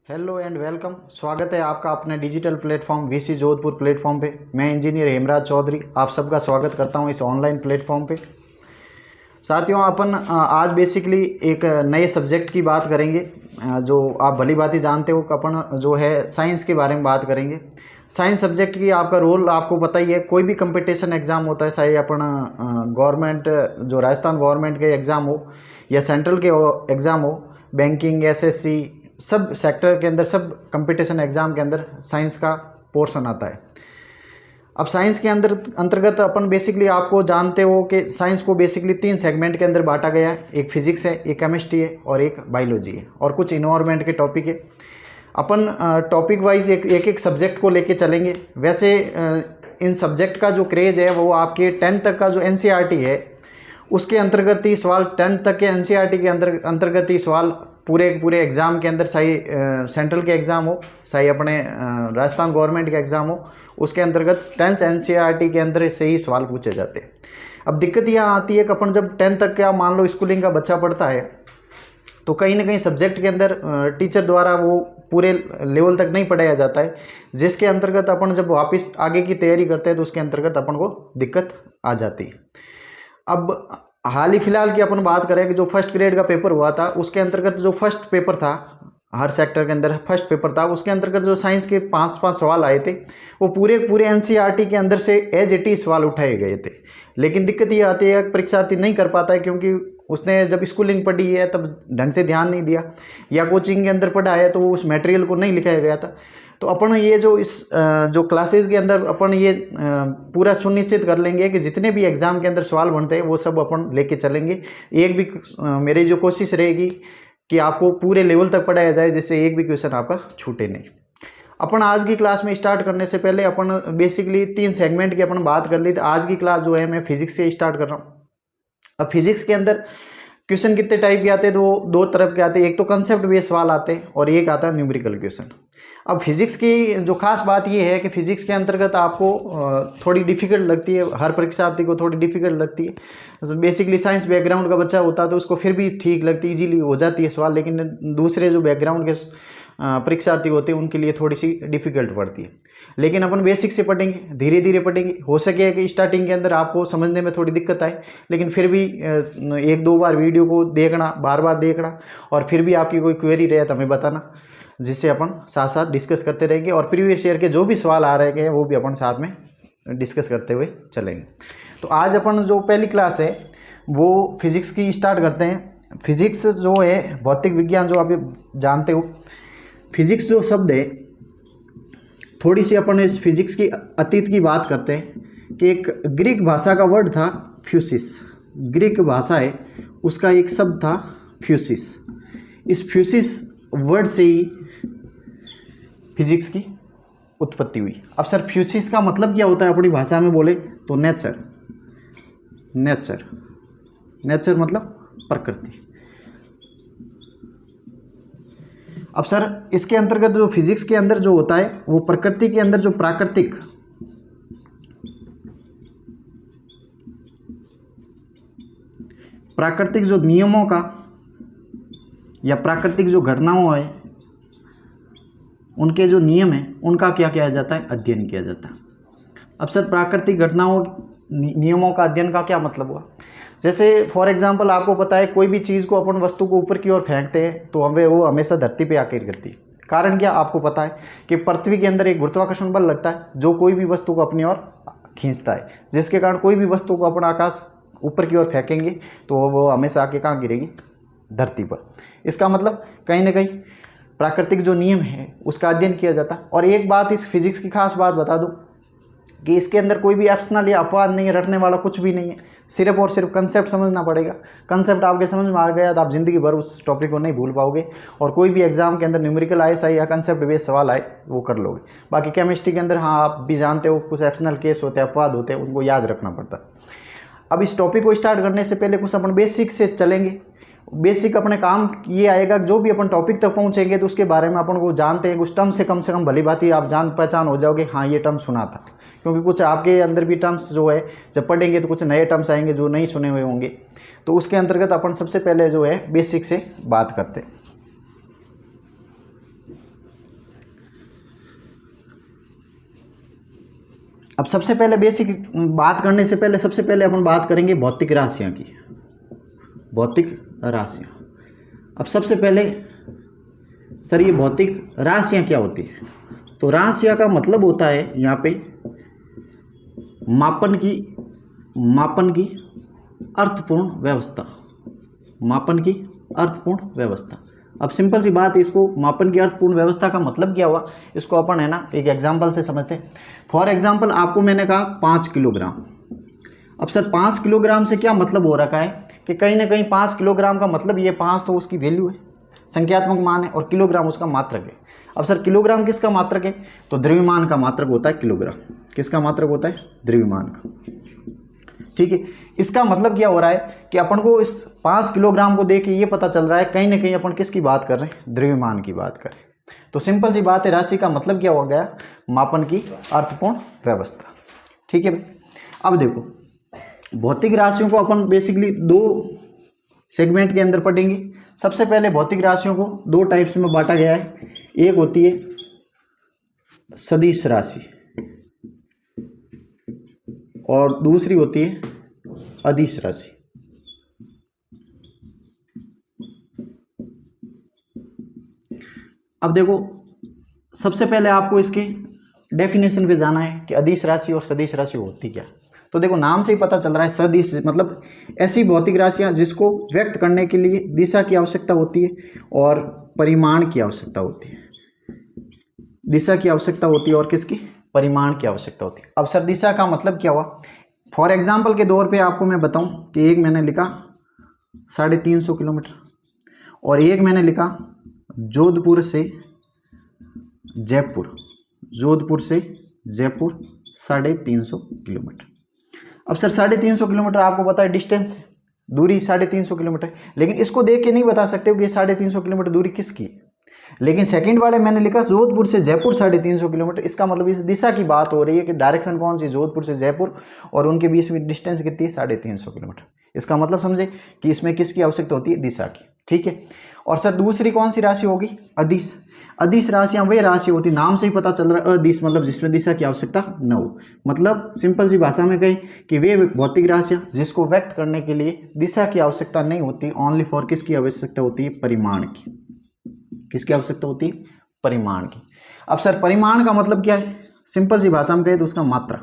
Hello and welcome. स्वागत है आपका अपने digital platform VC Jodhpur platform पे। मैं इंजीनियर हेमराज चौधरी आप सबका स्वागत करता हूं इस ऑनलाइन प्लेटफॉर्म पे। साथियों, अपन आज बेसिकली एक नए सब्जेक्ट की बात करेंगे जो आप भली भांति जानते हो कि अपन जो है साइंस के बारे में बात करेंगे। साइंस सब्जेक्ट की आपका रोल आपको पता ही है। कोई भी कंपटीशन एग्ज़ाम होता है, चाहे अपन गवर्नमेंट जो राजस्थान गवर्नमेंट के एग्ज़ाम हो या सेंट्रल के एग्ज़ाम हो, बैंकिंग, एसएससी, सब सेक्टर के अंदर, सब कंपटीशन एग्ज़ाम के अंदर साइंस का पोर्शन आता है। अब साइंस के अंतर्गत अपन बेसिकली आपको जानते हो कि साइंस को बेसिकली 3 सेगमेंट के अंदर बांटा गया है। एक फिजिक्स है, एक केमिस्ट्री है और एक बायोलॉजी है, और कुछ इन्वायरमेंट के टॉपिक है। अपन टॉपिक वाइज एक सब्जेक्ट को लेके चलेंगे। वैसे इन सब्जेक्ट का जो क्रेज है वो आपके 10th तक का जो एनसीईआरटी है उसके अंतर्गत ही सवाल, 10th तक के एनसीईआरटी के अंतर्गत ही सवाल पूरे एग्ज़ाम के अंदर, चाहे सेंट्रल के एग्ज़ाम हो, चाहे अपने राजस्थान गवर्नमेंट के एग्ज़ाम हो, उसके अंतर्गत 10th एनसीईआरटी के अंदर से ही सवाल पूछे जाते हैं। अब दिक्कत यहाँ आती है कि अपन जब 10th तक का मान लो स्कूलिंग का बच्चा पढ़ता है तो कहीं ना कहीं सब्जेक्ट के अंदर टीचर द्वारा वो पूरे लेवल तक नहीं पढ़ाया जाता है, जिसके अंतर्गत अपन जब वापस आगे की तैयारी करते हैं तो उसके अंतर्गत अपन को दिक्कत आ जाती है। अब हाल ही फिलहाल की अपन बात करें कि जो फर्स्ट ग्रेड का पेपर हुआ था उसके अंतर्गत जो फर्स्ट पेपर था, हर सेक्टर के अंदर फर्स्ट पेपर था, उसके अंतर्गत जो साइंस के 5 सवाल आए थे वो पूरे एनसीईआरटी के अंदर से एज इट इज सवाल उठाए गए थे। लेकिन दिक्कत ये आती है परीक्षार्थी नहीं कर पाता है क्योंकि उसने जब स्कूलिंग पढ़ी है तब ढंग से ध्यान नहीं दिया, या कोचिंग के अंदर पढ़ा है तो उस मटेरियल को नहीं लिखाया गया था। तो अपन ये जो इस जो क्लासेस के अंदर अपन ये पूरा सुनिश्चित कर लेंगे कि जितने भी एग्ज़ाम के अंदर सवाल बनते हैं वो सब अपन लेके चलेंगे। एक भी मेरी जो कोशिश रहेगी कि आपको पूरे लेवल तक पढ़ाया जाए जिससे एक भी क्वेश्चन आपका छूटे नहीं। अपन आज की क्लास में स्टार्ट करने से पहले अपन बेसिकली 3 सेगमेंट की अपन बात कर ली। तो आज की क्लास जो है मैं फिजिक्स से स्टार्ट कर रहा हूँ। अब फिजिक्स के अंदर क्वेश्चन कितने टाइप के आते हैं तो दो तरफ के आते हैं। एक तो कंसेप्ट बेस्ड सवाल आते हैं और एक आता है न्यूमेरिकल क्वेश्चन। अब फिजिक्स की जो खास बात ये है कि फिजिक्स के अंतर्गत आपको थोड़ी डिफिकल्ट लगती है, हर परीक्षार्थी को थोड़ी डिफिकल्ट लगती है। बेसिकली साइंस बैकग्राउंड का बच्चा होता है तो उसको फिर भी ठीक लगती है, इजीली हो जाती है सवाल, लेकिन दूसरे जो बैकग्राउंड के परीक्षार्थी होते हैं उनके लिए थोड़ी सी डिफिकल्ट पड़ती है। लेकिन अपन बेसिक से पढ़ेंगे, धीरे धीरे पढ़ेंगे। हो सके कि स्टार्टिंग के अंदर आपको समझने में थोड़ी दिक्कत आए, लेकिन फिर भी 1-2 बार वीडियो को देखना, बार बार देखना, और फिर भी आपकी कोई क्वेरी रहे तो हमें बताना, जिससे अपन साथ साथ डिस्कस करते रहेंगे। और प्रीवियस ईयर के जो भी सवाल आ रहे हैं वो भी अपन साथ में डिस्कस करते हुए चलेंगे। तो आज अपन जो पहली क्लास है वो फिजिक्स की स्टार्ट करते हैं। फिजिक्स जो है भौतिक विज्ञान, जो आप जानते हो, फिजिक्स जो शब्द है, थोड़ी सी अपन इस फिजिक्स की अतीत की बात करते हैं कि एक ग्रीक भाषा का वर्ड था फ्यूसिस। ग्रीक भाषा है, उसका एक शब्द था फ्यूसिस। इस फ्यूसिस वर्ड से ही फिजिक्स की उत्पत्ति हुई। अब सर फ्यूसिस का मतलब क्या होता है अपनी भाषा में बोले तो नेचर। नेचर नेचर मतलब प्रकृति। अब सर इसके अंतर्गत जो फिजिक्स के अंदर जो होता है वो प्रकृति के अंदर जो प्राकृतिक जो नियमों का या प्राकृतिक जो घटनाओं है उनके जो नियम हैं उनका क्या किया जाता है, अध्ययन किया जाता है। अब सर प्राकृतिक घटनाओं नियमों का अध्ययन का क्या मतलब हुआ? जैसे फॉर एग्जांपल आपको पता है कोई भी चीज़ को अपन वस्तु को ऊपर की ओर फेंकते हैं तो हमें वो हमेशा धरती पे आकर गिरती है। कारण क्या आपको पता है कि पृथ्वी के अंदर एक गुरुत्वाकर्षण बल लगता है जो कोई भी वस्तु को अपनी ओर खींचता है, जिसके कारण कोई भी वस्तु को अपन आकाश ऊपर की ओर फेंकेंगे तो वो हमेशा आके कहाँ गिरेगी, धरती पर। इसका मतलब कहीं ना कहीं प्राकृतिक जो नियम है उसका अध्ययन किया जाता है। और एक बात इस फिजिक्स की खास बात बता दूं कि इसके अंदर कोई भी ऑप्शनल या अपवाद नहीं है, रटने वाला कुछ भी नहीं है। सिर्फ और सिर्फ कंसेप्ट समझना पड़ेगा। कंसेप्ट आपके समझ में आ गया तो आप जिंदगी भर उस टॉपिक को नहीं भूल पाओगे, और कोई भी एग्जाम के अंदर न्यूमेरिकल आए सही या कंसेप्ट बेस्ड सवाल आए वो कर लोगे। बाकी केमिस्ट्री के अंदर हाँ आप भी जानते हो कुछ ऑप्शनल केस होते हैं, अपवाद होते हैं, उनको याद रखना पड़ता है। अब इस टॉपिक को स्टार्ट करने से पहले कुछ अपन बेसिक से चलेंगे। बेसिक अपने काम ये आएगा जो भी अपन टॉपिक तक पहुंचेंगे तो उसके बारे में अपन को जानते हैं कुछ टर्म से कम भली बात ही आप जान पहचान हो जाओगे, हाँ ये टर्म सुना था। क्योंकि कुछ आपके अंदर भी टर्म्स जो है जब पढ़ेंगे तो कुछ नए टर्म्स आएंगे जो नहीं सुने हुए होंगे। तो उसके अंतर्गत अपन सबसे पहले जो है बेसिक से बात करते हैं। अब सबसे पहले बेसिक बात करने से पहले सबसे पहले अपन बात करेंगे भौतिक राशियाँ की, भौतिक राशियाँ। अब सबसे पहले सर ये भौतिक राशियाँ क्या होती है? तो राशियाँ का मतलब होता है यहाँ पे मापन की अर्थपूर्ण व्यवस्था, मापन की अर्थपूर्ण व्यवस्था। अब सिंपल सी बात है, इसको मापन की अर्थपूर्ण व्यवस्था का मतलब क्या हुआ, इसको अपन है ना एक एग्जांपल से समझते हैं। फॉर एग्जांपल आपको मैंने कहा 5 किलोग्राम। अब सर 5 किलोग्राम से क्या मतलब हो रखा है कि कहीं ना कहीं 5 किलोग्राम का मतलब ये 5 तो उसकी वैल्यू है, संख्यात्मक मान है, और किलोग्राम उसका मात्रक है। अब सर किलोग्राम किसका मात्रक है? तो द्रव्यमान का मात्रक होता है किलोग्राम। किसका मात्रक होता है? द्रव्यमान का। ठीक है, इसका मतलब क्या हो रहा है कि अपन को इस 5 किलोग्राम को देख के ये पता चल रहा है कहीं ना कहीं अपन किसकी बात कर रहे हैं? द्रव्यमान की बात कर रहे हैं। तो सिंपल सी बात है, राशि का मतलब क्या हो गया? मापन की अर्थपूर्ण व्यवस्था। ठीक है भाई। अब देखो भौतिक राशियों को अपन बेसिकली 2 सेगमेंट के अंदर पढ़ेंगे। सबसे पहले भौतिक राशियों को 2 टाइप्स में बांटा गया है। एक होती है सदिश राशि और दूसरी होती है अदिश राशि। अब देखो सबसे पहले आपको इसके डेफिनेशन पे जाना है कि अदिश राशि और सदिश राशि होती क्या। तो देखो नाम से ही पता चल रहा है, सदिश मतलब ऐसी भौतिक राशियां जिसको व्यक्त करने के लिए दिशा की आवश्यकता होती है और परिमाण की आवश्यकता होती है। दिशा की आवश्यकता होती है और किसकी? परिमाण की आवश्यकता होती है। अब सर दिशा का मतलब क्या हुआ? फॉर एग्जाम्पल के तौर पे आपको मैं बताऊं कि एक मैंने लिखा 350 किलोमीटर और एक मैंने लिखा जोधपुर से जयपुर, जोधपुर से जयपुर 350 किलोमीटर। अब सर 350 किलोमीटर आपको पता है डिस्टेंस है, दूरी 350 किलोमीटर, लेकिन इसको देख के नहीं बता सकते हो कि 350 किलोमीटर दूरी किसकी है। लेकिन सेकंड वाले मैंने लिखा जोधपुर से जयपुर 350 किलोमीटर, इसका मतलब इस दिशा की बात हो रही है कि डायरेक्शन कौन सी? जोधपुर से जयपुर, और उनके बीच में डिस्टेंस कितनी है? 350 किलोमीटर। इसका मतलब समझे कि इसमें किसकी आवश्यकता होती है? दिशा की। ठीक है। और सर दूसरी कौन सी राशि होगी? अदिश। अदिश राशियां वे राशि होती, नाम से ही पता चल रहा है अदिश मतलब जिसमें दिशा की आवश्यकता न हो। मतलब सिंपल सी भाषा में कहें कि वे भौतिक राशियां जिसको व्यक्त करने के लिए दिशा की आवश्यकता नहीं होती, ओनली फॉर किसकी आवश्यकता होती है? परिमाण की। किसकी आवश्यकता होती है? परिमाण की। अब सर परिमाण का मतलब क्या है? सिंपल सी भाषा में कहें तो उसका मात्रा।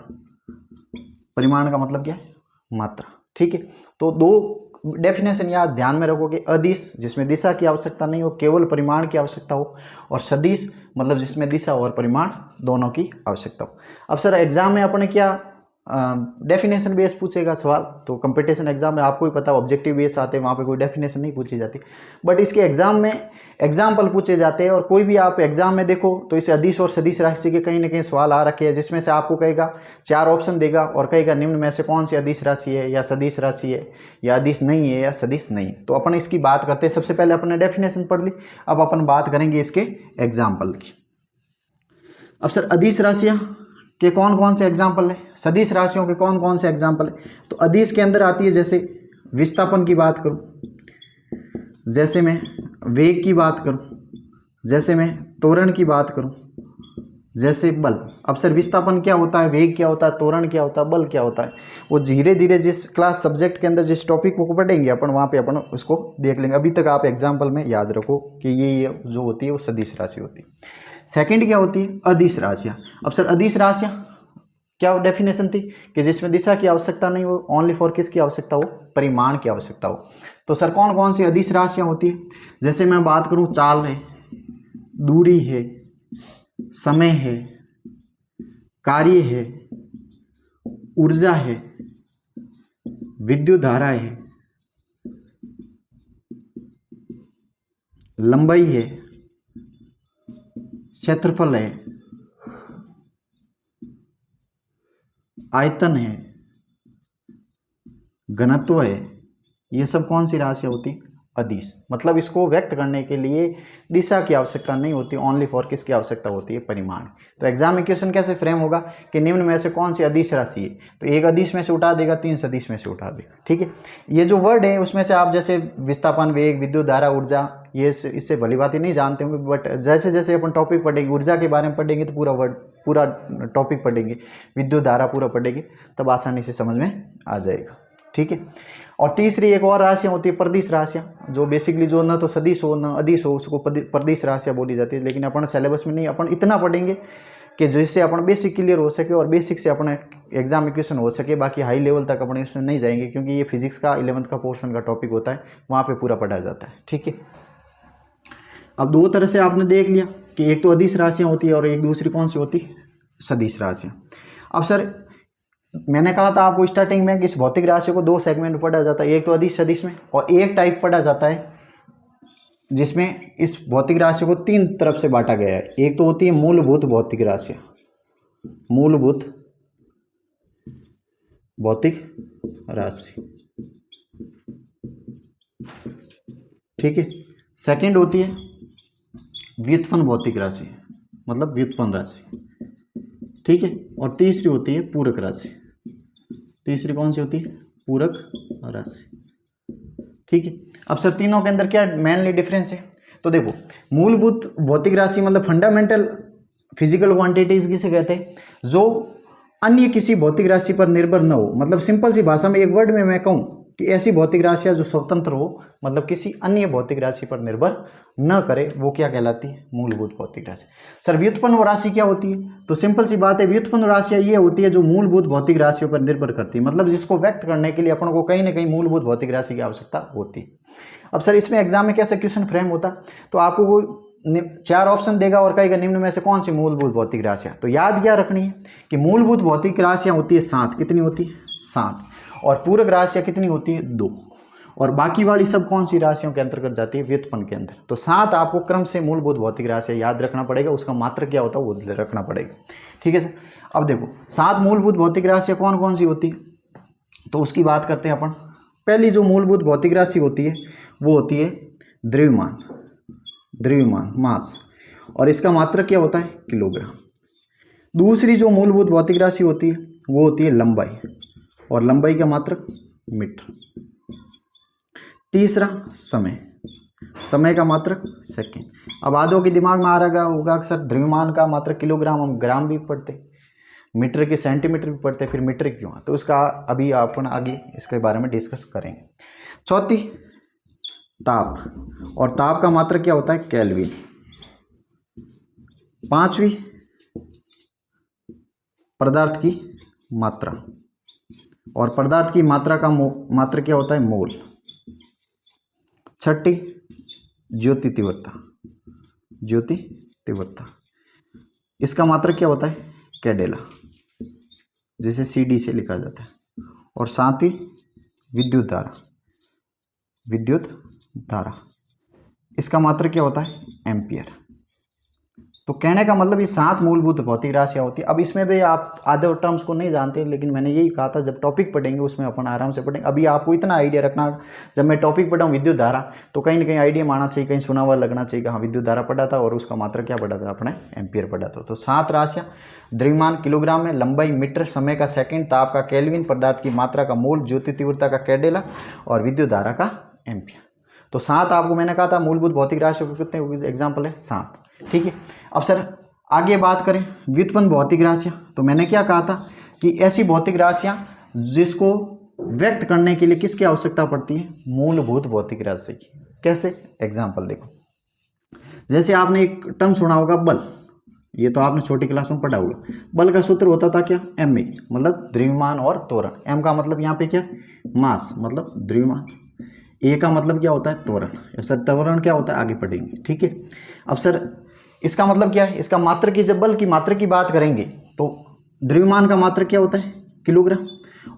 परिमाण का मतलब क्या है? मात्रा। ठीक है। तो 2 डेफिनेशन याद ध्यान में रखोगे, अदिश जिसमें दिशा की आवश्यकता नहीं हो, केवल परिमाण की आवश्यकता हो, और सदिश मतलब जिसमें दिशा और परिमाण दोनों की आवश्यकता हो। अब सर एग्जाम में अपने क्या डेफिनेशन बेस पूछेगा सवाल, तो कंपटीशन एग्जाम में आपको ही पता ऑब्जेक्टिव बेस आते हैं, वहाँ पे कोई डेफिनेशन नहीं पूछी जाती, बट इसके एग्जाम में एग्जाम्पल पूछे जाते हैं। और कोई भी आप एग्जाम में देखो तो इसे अदिश और सदिश राशि के कहीं ना कहीं सवाल आ रखे हैं, जिसमें से आपको कहेगा 4 ऑप्शन देगा और कहेगा निम्न में से कौन सी अदिश राशि है या सदिश राशि है, या अदिश नहीं है या सदिश नहीं। तो अपन इसकी बात करते हैं। सबसे पहले अपने डेफिनेशन पढ़ ली, अब अपन बात करेंगे इसके एग्जाम्पल की। अब सर अदिश राशियाँ के कौन कौन से एग्जाम्पल है, सदिश राशियों के कौन कौन से एग्जाम्पल है? तो अदिश के अंदर आती है जैसे विस्थापन की बात करूं, जैसे मैं वेग की बात करूं, जैसे मैं त्वरण की बात करूं, जैसे बल। अब सर विस्थापन क्या होता है, वेग क्या होता है, त्वरण क्या होता है, बल क्या होता है, वो धीरे धीरे जिस क्लास सब्जेक्ट के अंदर जिस टॉपिक को पढ़ेंगे अपन वहाँ पे अपन उसको देख लेंगे। अभी तक आप एग्जाम्पल में याद रखो कि ये जो होती है वो सदिश राशि होती है। सेकंड क्या होती है? अदिश राशियाँ। अब सर अदिश राशियाँ क्या डेफिनेशन थी कि जिसमें दिशा की आवश्यकता नहीं हो, ओनली फॉर किसकी आवश्यकता हो? परिमाण की आवश्यकता हो। तो सर कौन कौन सी अदिश राशियाँ होती है? जैसे मैं बात करूँ चाल है, दूरी है, समय है, कार्य है, ऊर्जा है, विद्युत धारा है, लंबाई है, क्षेत्रफल है, आयतन है, घनत्व है, ये सब कौन सी राशियाँ होती? अदिश, मतलब इसको व्यक्त करने के लिए दिशा की आवश्यकता नहीं होती, ओनली फॉर किसकी आवश्यकता होती है, परिमाण। तो एग्जाम में क्वेश्चन कैसे फ्रेम होगा कि निम्न में से कौन सी अदिश राशि है, तो एक अदिश में से उठा देगा, तीन सदिश में से उठा देगा। ठीक है, ये जो वर्ड है उसमें से आप जैसे विस्थापन, वेग, विद्युत धारा, ऊर्जा, ये इससे भली बात नहीं जानते होंगे, बट जैसे जैसे अपन टॉपिक पढ़ेंगे, ऊर्जा के बारे में पढ़ेंगे तो पूरा टॉपिक पढ़ेंगे, विद्युत धारा पूरा पढ़ेंगे, तब आसानी से समझ में आ जाएगा। ठीक है, और तीसरी एक और राशियाँ होती है प्रदिश राशियाँ, जो बेसिकली जो न तो सदिश हो न अदिश हो उसको प्रदिश राशियाँ बोली जाती है। लेकिन अपन सिलेबस में नहीं, अपन इतना पढ़ेंगे कि जिससे अपन बेसिक क्लियर हो सके और बेसिक से अपना एग्जाम में क्वेश्चन हो सके। बाकी हाई लेवल तक अपन इसमें नहीं जाएंगे, क्योंकि ये फिजिक्स का 11th का पोर्शन का टॉपिक होता है, वहाँ पे पूरा पढ़ाया जाता है। ठीक है, अब दो तरह से आपने देख लिया कि एक तो अदिश राशियाँ होती है और एक दूसरी कौन सी होती है, सदिश राशियाँ। अब सर मैंने कहा था आपको स्टार्टिंग में कि इस भौतिक राशि को दो सेगमेंट में पढ़ा जाता है, एक तो अदिश सदिश में, और एक टाइप पढ़ा जाता है जिसमें इस भौतिक राशि को तीन तरफ से बांटा गया है। एक तो होती है मूलभूत भौतिक राशि, मूलभूत भौतिक राशि, ठीक है। सेकंड होती है व्युत्पन्न भौतिक राशि, मतलब व्युत्पन्न राशि, ठीक है। और तीसरी होती है पूरक राशि। तीसरी कौन सी होती है, पूरक राशि, ठीक है। अब सर तीनों के अंदर क्या मेनली डिफरेंस है, तो देखो मूलभूत भौतिक राशि मतलब फंडामेंटल फिजिकल क्वांटिटीज किसे कहते हैं, जो अन्य किसी भौतिक राशि पर निर्भर न हो। मतलब सिंपल सी भाषा में एक वर्ड में मैं कहूँ कि ऐसी भौतिक राशियाँ जो स्वतंत्र हो, मतलब किसी अन्य भौतिक राशि पर निर्भर न करे, वो क्या कहलाती है, मूलभूत भौतिक राशि। सर व्युत्पन्न राशि क्या होती है, तो सिंपल सी बात है, व्युत्पन्न राशियाँ ये होती है जो मूलभूत भौतिक राशियों पर निर्भर करती है, मतलब जिसको व्यक्त करने के लिए अपन को कहीं ना कहीं मूलभूत भौतिक राशि की आवश्यकता होती है। अब सर इसमें एग्जाम में कैसे क्वेश्चन फ्रेम होता, तो आपको वो चार ऑप्शन देगा और कहेगा निम्न में से कौन सी मूलभूत भौतिक राशियाँ। तो याद क्या रखनी है कि मूलभूत भौतिक राशियाँ होती है 7, कितनी होती है 7, और पूरक राशियाँ कितनी होती है 2, और बाकी वाली सब कौन सी राशियों के अंतर्गत जाती है, व्युत्पन्न के अंदर। तो 7 आपको क्रम से मूलभूत भौतिक राशियाँ याद रखना पड़ेगा, उसका मात्रक क्या होता है वो रखना पड़ेगा, ठीक है सर। अब देखो 7 मूलभूत भौतिक राशियाँ कौन कौन सी होती है, तो उसकी बात करते हैं अपन। पहली जो मूलभूत भौतिक राशि होती है वो होती है द्रव्यमान, द्रव्यमान मास, और इसका मात्रक क्या होता है, किलोग्राम। दूसरी जो मूलभूत भौतिक राशि होती है वो होती है लंबाई, और लंबाई का मात्रक मीटर। तीसरा समय, समय का मात्रक सेकेंड। अब आधों के दिमाग में आ रहा होगा अक्सर द्रव्यमान का मात्रक किलोग्राम, हम ग्राम भी पढ़ते, मीटर के सेंटीमीटर भी पढ़ते, फिर मीटर क्यों, तो उसका अभी अपन आगे इसके बारे में डिस्कस करेंगे। चौथी ताप, और ताप का मात्रक क्या होता है, केल्विन। पांचवी पदार्थ की मात्रा, और पदार्थ की मात्रा का मात्रक क्या होता है, मोल। छठी ज्योति तीव्रता, ज्योति तीव्रता, इसका मात्रक क्या होता है, कैडेला, जिसे CD से लिखा जाता है। और साथ ही विद्युत धारा, विद्युत धारा, इसका मात्रक क्या होता है, एम्पियर। तो कहने का मतलब ये 7 मूलभूत भौतिक राशियाँ होती है। अब इसमें भी आप आधे टर्म्स को नहीं जानते, लेकिन मैंने यही कहा था जब टॉपिक पढ़ेंगे उसमें अपन आराम से पढ़ेंगे। अभी आपको इतना आइडिया रखना, जब मैं टॉपिक पढ़ा हूँ विद्युत धारा, तो कहीं ना कहीं आइडिया माना चाहिए, कहीं सुना हुआ लगना चाहिए, हाँ विद्युत धारा पढ़ा था और उसका मात्रक क्या पढ़ा था, अपने एम्पियर पढ़ा था। तो 7 राशियाँ, द्रव्यमान किलोग्राम में, लंबाई मीटर, समय का सेकेंड, ताप का केल्विन, पदार्थ की मात्रा का मोल, ज्योति तीव्रता का कैडेला, और विद्युत धारा का एम्पियर। तो 7 आपको मैंने कहा था मूलभूत भौतिक राशियों के कितने एग्जाम्पल है, 7, ठीक है। अब सर आगे बात करें व्युत्पन्न भौतिक राशियाँ, तो मैंने क्या कहा था कि ऐसी भौतिक राशियाँ जिसको व्यक्त करने के लिए किसकी आवश्यकता पड़ती है, मूलभूत भौतिक राशि की। कैसे, एग्जाम्पल देखो, जैसे आपने एक टर्म सुना होगा बल, ये तो आपने छोटी क्लास में पढ़ा होगा। बल का सूत्र होता था क्या, ma, मतलब द्रव्यमान और त्वरण। m का मतलब यहाँ पे क्या, मास, मतलब द्रव्यमान। a का मतलब क्या होता है, त्वरण। सर त्वरण क्या होता है, आगे पढ़ेंगे, ठीक है। अब सर इसका मतलब क्या है, इसका मात्रक की, जब बल की मात्रक की बात करेंगे तो द्रव्यमान का मात्रक क्या होता है, किलोग्राम,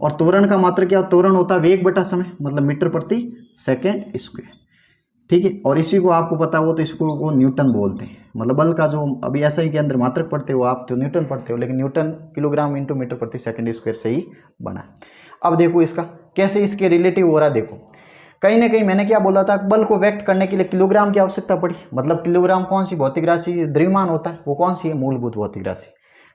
और त्वरण का मात्रक क्या, त्वरण होता है वेग बटा समय, मतलब मीटर प्रति सेकेंड स्क्वायर, ठीक है। और इसी को आपको पता हो तो इसको वो न्यूटन बोलते हैं। मतलब बल का जो अभी ऐसा ही के अंदर मात्रक पढ़ते हो आप, तो न्यूटन पढ़ते हो, लेकिन न्यूटन किलोग्राम इंटू मीटर प्रति सेकेंड स्क्वायर से ही बना है। अब देखो इसका कैसे इसके रिलेटिव हो रहा है, देखो कहीं ना कहीं मैंने क्या बोला था, बल को व्यक्त करने के लिए किलोग्राम की आवश्यकता पड़ी, मतलब किलोग्राम कौन सी भौतिक राशि द्रव्यमान होता है, वो कौन सी है, मूलभूत भौतिक राशि।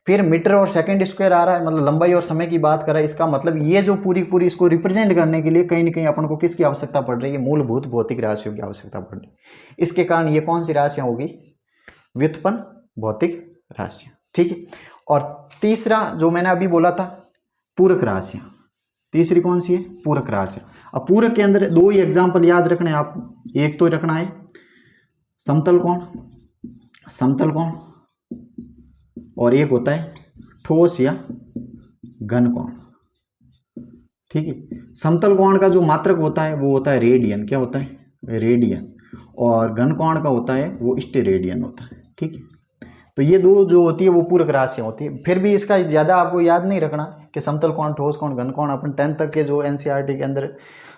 फिर मीटर और सेकंड स्क्वायर आ रहा है, मतलब लंबाई और समय की बात कर रहा है। इसका मतलब ये जो पूरी पूरी इसको रिप्रेजेंट करने के लिए कहीं ना कहीं अपन को किसकी आवश्यकता पड़ रही है, मूलभूत भौतिक राशियों की आवश्यकता पड़ रही है। इसके कारण ये कौन सी राशियां होगी, व्युत्पन्न भौतिक राशियां, ठीक है। और तीसरा जो मैंने अभी बोला था, पूरक राशियां। तीसरी कौन सी है, पूरक राशियां। अब पूरक के अंदर दो ही एग्जाम्पल याद रखने हैं आप, एक तो रखना है समतल कोण, समतल कोण, और एक होता है ठोस या घन कोण, ठीक है। समतल कोण का जो मात्रक होता है वो होता है रेडियन, क्या होता है, रेडियन, और घन कोण का होता है वो स्टेरेडियन होता है, ठीक है। तो ये दो जो होती है वो पूरक राशियां होती है। फिर भी इसका ज़्यादा आपको याद नहीं रखना कि समतल कोण, ठोस कोण, घन कोण अपन 10th तक के जो एनसीईआरटी के अंदर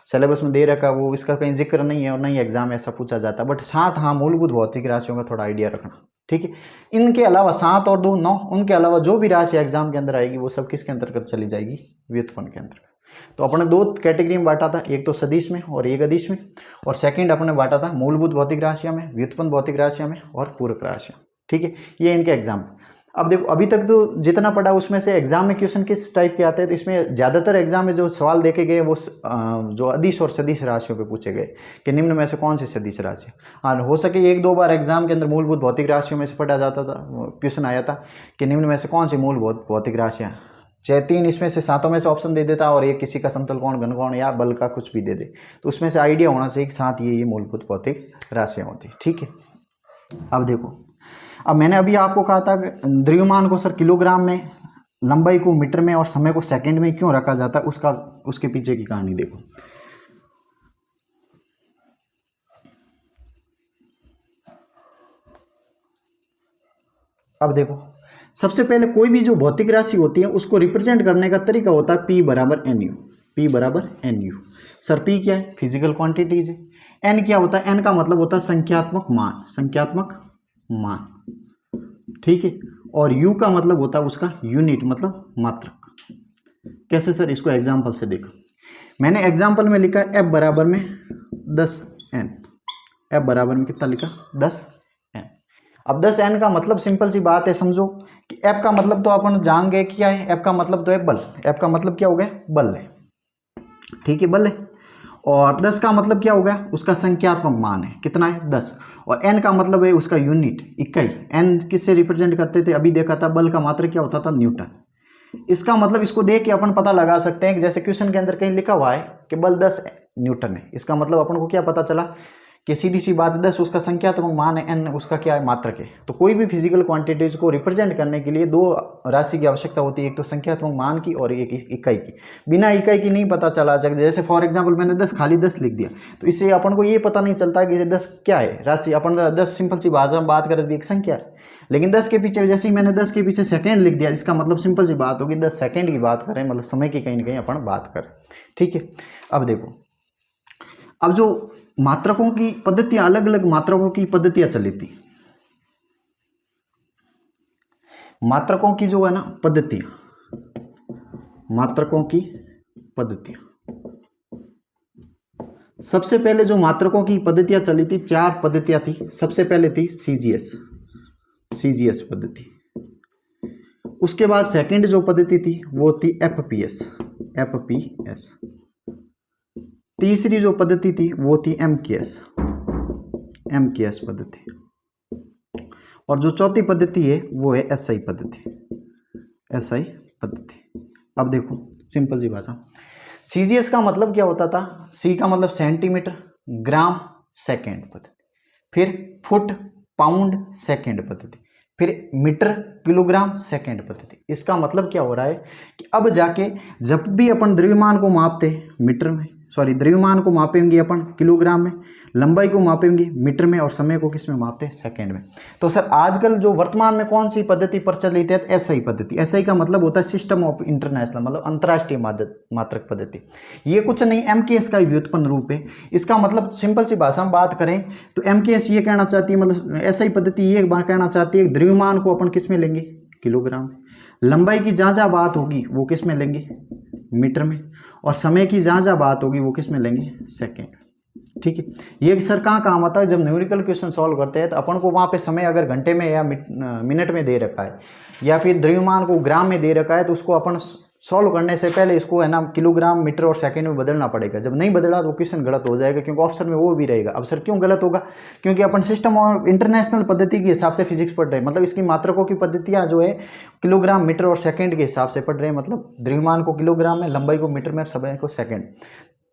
सिलेबस में दे रखा वो इसका कहीं जिक्र नहीं है और नहीं एग्जाम ऐसा पूछा जाता, बट 7 हाँ मूलभूत भौतिक राशियों का थोड़ा आइडिया रखना, ठीक है। इनके अलावा 7 और 2 9, उनके अलावा जो भी राशि एग्जाम के अंदर आएगी वो सब किसके अंतर्गत चली जाएगी, व्युत्पन्न के अंतर्गत। तो अपने दो कैटेगरी में बांटा था, एक तो सदिश में और एक अदिश में, और सेकंड अपने बांटा था मूलभूत भौतिक राशियां में, व्युत्पन्न भौतिक राशियां में और पूरक राशियां, ठीक है। ये इनके एग्जाम। अब देखो अभी तक तो जितना पढ़ा उसमें से एग्जाम में क्वेश्चन किस टाइप के आते हैं, तो इसमें ज़्यादातर एग्जाम में जो सवाल देखे गए वो जो अदिश और सदिश राशियों पे पूछे गए कि निम्न में से कौन सी सदिश राशि। हाँ, हो सके 1-2 बार एग्जाम के अंदर मूलभूत भौतिक राशियों में से पढ़ा जाता था, क्वेश्चन आया था कि निम्न में से कौन सी मूलभूत भौतिक राशियाँ, चाहे 3 इसमें से 7 में से ऑप्शन दे देता और एक किसी का समतल कोण, घन कोण या बल का कुछ भी दे दे, तो उसमें से आइडिया होना चाहिए कि 7 ये मूलभूत भौतिक राशियाँ होती, ठीक है। अब देखो, अब मैंने अभी आपको कहा था द्रव्यमान को सर किलोग्राम में, लंबाई को मीटर में और समय को सेकंड में क्यों रखा जाता है, उसके पीछे की कहानी देखो। अब देखो, सबसे पहले कोई भी जो भौतिक राशि होती है उसको रिप्रेजेंट करने का तरीका होता है P बराबर NU, P बराबर NU। सर P क्या है, फिजिकल क्वांटिटीज है। N क्या होता है, N का मतलब होता है संख्यात्मक मान, संख्यात्मक मान, ठीक है। और U का मतलब होता है उसका यूनिट, मतलब मात्रक। कैसे सर, इसको एग्जाम्पल से देखो। मैंने एग्जाम्पल में लिखा F बराबर में 10N, F बराबर में कितना लिखा, 10N। अब 10N का मतलब सिंपल सी बात है, समझो कि F का मतलब तो अपन जान गए क्या है, F का मतलब तो है बल, F का मतलब क्या हो गया, बल है, ठीक है, बल है। और 10 का मतलब क्या हो गया, उसका संख्यात्मक मान है, कितना है, 10। और n का मतलब है उसका यूनिट, इकाई। n किससे रिप्रेजेंट करते थे, अभी देखा था बल का मात्रक क्या होता था, न्यूटन। इसका मतलब इसको देख के अपन पता लगा सकते हैं कि जैसे क्वेश्चन के अंदर कहीं लिखा हुआ है कि बल 10 न्यूटन है, इसका मतलब अपन को क्या पता चला कि सीधी सी बात 10 उसका संख्यात्मक मान है, n उसका क्या है, मात्रक है। तो कोई भी फिजिकल क्वांटिटीज को रिप्रेजेंट करने के लिए दो राशि की आवश्यकता होती है, एक तो संख्यात्मक मान की और एक इकाई की। बिना इकाई की नहीं पता चला, जैसे फॉर एग्जांपल मैंने 10 खाली 10 लिख दिया, तो इससे अपन को ये पता नहीं चलता कि 10 क्या है राशि। अपन 10 सिंपल सी भाषा में बात कर दी एक संख्या है, लेकिन 10 के पीछे जैसे ही मैंने 10 के पीछे सेकंड लिख दिया, इसका मतलब सिंपल सी बात होगी 10 सेकंड की बात करें, मतलब समय की कहीं ना कहीं अपन बात करें, ठीक है। अब देखो, अब जो मात्रकों की पद्धतियां, अलग अलग मात्रकों की पद्धतियां चली थी, मात्रकों की जो है ना पद्धतियां, मात्रकों की पद्धतियां, सबसे पहले जो मात्रकों की पद्धतियां चली थी, 4 पद्धतियां थी। सबसे पहले थी सीजीएस पद्धति। उसके बाद सेकंड जो पद्धति थी वो थी एफपीएस। तीसरी जो पद्धति थी वो थी एमकेएस पद्धति। और जो चौथी पद्धति है वो है एसआई पद्धति। अब देखो सिंपल सी भाषा, सीजीएस का मतलब क्या होता था, सी का मतलब सेंटीमीटर, ग्राम, सेकंड पद्धति, फिर फुट, पाउंड, सेकंड पद्धति, फिर मीटर, किलोग्राम, सेकंड पद्धति। इसका मतलब क्या हो रहा है कि अब जाके जब भी अपन द्रव्यमान को मापते मीटर में, द्रव्यमान को मापेंगे अपन किलोग्राम में, लंबाई को मापेंगे मीटर में और समय को किस में मापते हैं, सेकंड में। तो सर आजकल जो वर्तमान में कौन सी पद्धति प्रचलित है, तो एसआई पद्धति। एसआई का मतलब होता है सिस्टम ऑफ इंटरनेशनल, मतलब अंतर्राष्ट्रीय मात्रक पद्धति। ये कुछ नहीं, एमकेएस का व्युत्पन्न रूप है। इसका मतलब सिंपल सी भाषा में बात करें तो एमकेएस ये कहना चाहती है, मतलब एसआई पद्धति ये कहना चाहती है द्रव्यमान को अपन किस में लेंगे, किलोग्राम में। लंबाई की जहाँ जहाँ बात होगी वो किस में लेंगे, मीटर में। और समय की जहाँ जहाँ बात होगी वो किस में लेंगे, सेकेंड। ठीक है। ये सर कहाँ काम आता है, जब न्यूमेरिकल क्वेश्चन सॉल्व करते हैं तो अपन को वहाँ पे समय अगर घंटे में या मिनट में दे रखा है या फिर द्रव्यमान को ग्राम में दे रखा है तो उसको अपन सॉल्व करने से पहले इसको है ना किलोग्राम, मीटर और सेकंड में बदलना पड़ेगा। जब नहीं बदला तो क्वेश्चन गलत हो जाएगा, क्योंकि ऑप्शन में वो भी रहेगा। अब सर क्यों गलत होगा, क्योंकि अपन सिस्टम और इंटरनेशनल पद्धति के हिसाब से फिजिक्स पढ़ रहे हैं, मतलब इसकी मात्रकों की पद्धतियाँ जो है किलोग्राम, मीटर और सेकेंड के हिसाब से पढ़ रहे हैं। मतलब द्रव्यमान को किलोग्राम में, लंबाई को मीटर में, समय को सेकेंड।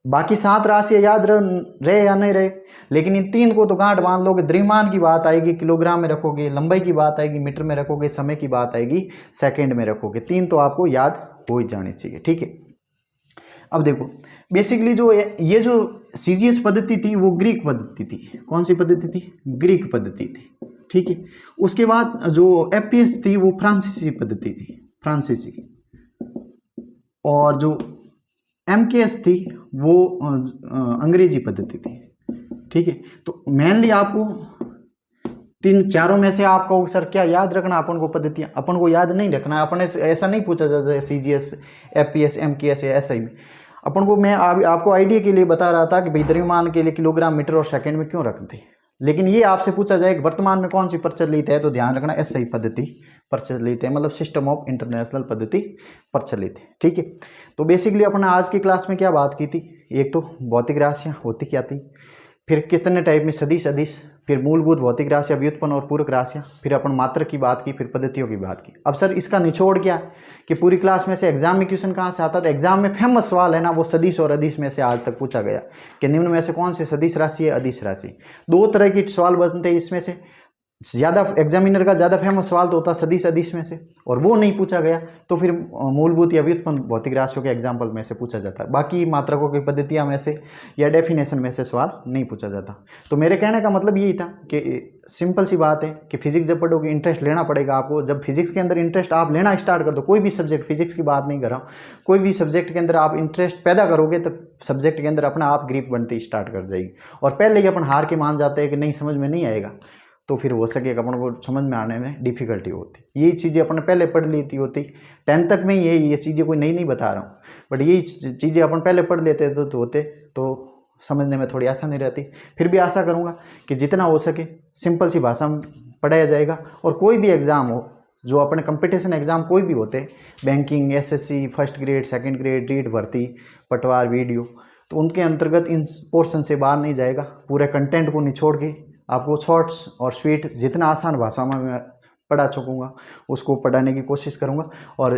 बाकी 7 राशियाँ याद रहे या नहीं रहे, लेकिन इन 3 को तो गांठ बांध लोगे। द्रव्यमान की बात आएगी किलोग्राम में रखोगे, लंबाई की बात आएगी मीटर में रखोगे, समय की बात आएगी सेकंड में रखोगे। 3 तो आपको याद हो ही जानी चाहिए, ठीक है। अब देखो बेसिकली जो ये जो सीजीएस पद्धति थी वो ग्रीक पद्धति थी। कौन सी पद्धति थी, ग्रीक पद्धति थी, ठीक है। उसके बाद जो एफपीएस थी वो फ्रांसीसी पद्धति थी, फ्रांसीसी। और जो एमकेएस थी वो अंग्रेजी पद्धति थी, ठीक है। तो मेनली आपको 3-4 में से आपको सर क्या याद रखना, अपन को पद्धतियाँ अपन को याद नहीं रखना। अपन ऐसा नहीं पूछा जाता है सीजीएस, एफपीएस, एमकेएस या एसआई में। अपन को मैं आपको आइडिया के लिए बता रहा था कि भाई द्रव्यमान के लिए किलोग्राम, मीटर और सेकंड में क्यों रखते, लेकिन ये आपसे पूछा जाए वर्तमान में कौन सी प्रचलित है तो ध्यान रखना एसआई पद्धति प्रचलित है, मतलब सिस्टम ऑफ इंटरनेशनल पद्धति प्रचलित है, ठीक है। तो बेसिकली अपन आज की क्लास में क्या बात की थी, एक तो भौतिक राशियाँ होती क्या थी, फिर कितने टाइप में सदिश, अदिश, फिर मूलभूत भौतिक राशियाँ, व्युत्पन्न और पूरक राशियाँ, फिर अपन मात्रक की बात की, फिर पद्धतियों की बात की। अब सर इसका निचोड़ क्या है कि पूरी क्लास में से एग्जाम में क्वेश्चन कहाँ से आता था, एग्जाम में फेमस सवाल है ना वो सदिश और अदिश में से आज तक पूछा गया कि निम्न में से कौन से सदिश राशि है, अदिश राशि। 2 तरह की सवाल बनते हैं इसमें से। ज़्यादा एग्जामिनर का ज़्यादा फेमस सवाल तो होता है सदिश, अदिश में से, और वो नहीं पूछा गया तो फिर मूलभूत या व्युत्पन्न भौतिक राशियों के एग्जाम्पल में से पूछा जाता है। बाकी मात्रकों की पद्धतियाँ में से या डेफिनेशन में से सवाल नहीं पूछा जाता। तो मेरे कहने का मतलब यही था कि सिंपल सी बात है कि फिजिक्स जब पढ़ोगे इंटरेस्ट लेना पड़ेगा आपको। जब फिजिक्स के अंदर इंटरेस्ट आप लेना स्टार्ट कर दो, कोई भी सब्जेक्ट, फिजिक्स की बात नहीं कर रहा हूँ, कोई भी सब्जेक्ट के अंदर आप इंटरेस्ट पैदा करोगे तब सब्जेक्ट के अंदर अपना आप ग्रिप बनती स्टार्ट कर जाएगी। और पहले ही अपन हार के मान जाते हैं कि नहीं समझ में नहीं आएगा तो फिर हो सके अपन को समझ में आने में डिफ़िकल्टी होती। ये चीज़ें अपन पहले पढ़ लेती होती 10th तक में, ये चीज़ें कोई नई नहीं बता रहा हूँ, बट ये चीज़ें अपन पहले पढ़ लेते तो होते तो समझने में थोड़ी आसानी रहती। फिर भी आशा करूँगा कि जितना हो सके सिंपल सी भाषा में पढ़ाया जाएगा। और कोई भी एग्ज़ाम हो, जो अपने कंपटीशन एग्ज़ाम कोई भी होते, banking, SSC, first grade, second grade, REET भर्ती, पटवार, वीडियो, तो उनके अंतर्गत इन पोर्शन से बाहर नहीं जाएगा। पूरे कंटेंट को निचोड़ के आपको शॉर्ट्स और स्वीट जितना आसान भाषा में मैं पढ़ा चुकूँगा उसको पढ़ाने की कोशिश करूँगा। और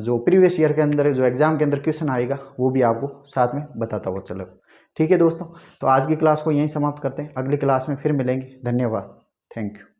जो प्रीवियस ईयर के अंदर जो एग्ज़ाम के अंदर क्वेश्चन आएगा वो भी आपको साथ में बताता हुआ चलेगा, ठीक है दोस्तों। तो आज की क्लास को यहीं समाप्त करते हैं, अगली क्लास में फिर मिलेंगे। धन्यवाद, थैंक यू।